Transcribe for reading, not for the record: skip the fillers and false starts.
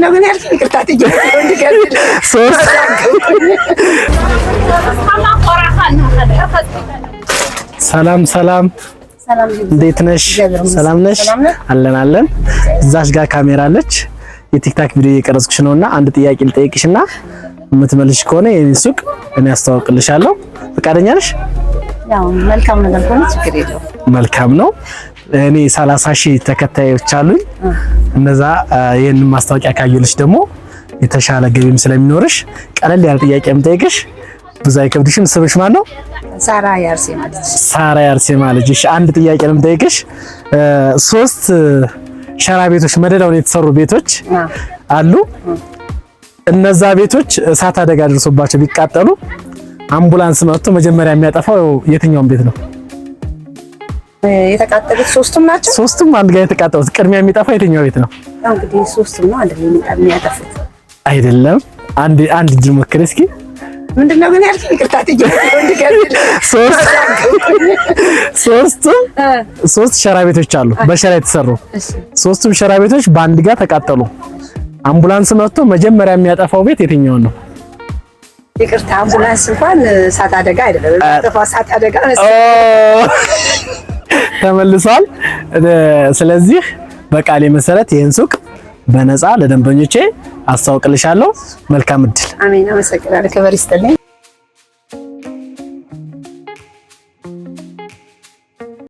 ምንድነው ግን ያልከኝ? ይቅርታ ሰላም ሰላም፣ እንዴት ነሽ? ሰላም ነሽ? አለን። እዛሽ ጋር ካሜራ አለች። የቲክታክ ቪዲዮ እየቀረጽኩሽ ነውና አንድ ጥያቄ ልጠይቅሽና የምትመልሽ ከሆነ የኔን ሱቅ እኔ አስተዋውቅልሻለሁ። ፈቃደኛ ነሽ? ያው መልካም ነገር ከሆነ ችግር የለውም። መልካም ነው። እኔ 30,000 ተከታዮች አሉኝ። እነዛ ይሄንን ማስታወቂያ ካዩልሽ ደግሞ የተሻለ ገቢም ስለሚኖርሽ ቀለል ያለ ጥያቄ የምጠይቅሽ ብዙ አይከብድሽም። ስምሽ ማን ነው? ሳራ ያርሴማ ልጅ። ሳራ ያርሴማ ልጅ። እሺ አንድ ጥያቄ ነው የምጠይቅሽ። 3 ሸራ ቤቶች መደዳውን የተሰሩ ቤቶች አሉ። እነዛ ቤቶች እሳት አደጋ ደርሶባቸው ቢቃጠሉ አምቡላንስ መጥቶ መጀመሪያ የሚያጠፋው የትኛውን ቤት ነው? የተቃጠሉት ሶስቱም ናቸው። ሶስቱም አንድ ጋር የተቃጠሉት ቅድሚያ የሚጠፋው የትኛው ቤት ነው? እንግዲህ ሶስቱም ነው አንድ ላይ የሚያጠፉት አይደለም። አንድ እጅ ሞክሪ እስኪ። ምንድነው ግን ያልከኝ? ይቅርታ ሶስት ሸራ ቤቶች አሉ በሸራ የተሰሩ። ሶስቱም ሸራ ቤቶች በአንድ ጋር ተቃጠሉ። አምቡላንስ መጥቶ መጀመሪያ የሚያጠፋው ቤት የትኛውን ነው? ይቅርታ አምቡላንስ እንኳን እሳት አደጋ አይደለም የሚያጠፋው፣ እሳት አደጋ ተመልሷል። ስለዚህ በቃሌ መሰረት ይሄን ሱቅ በነፃ ለደንበኞቼ አስተዋውቅልሻለሁ። መልካም እድል። አሜን። አመሰግናለሁ። ክብር ይስጥልኝ።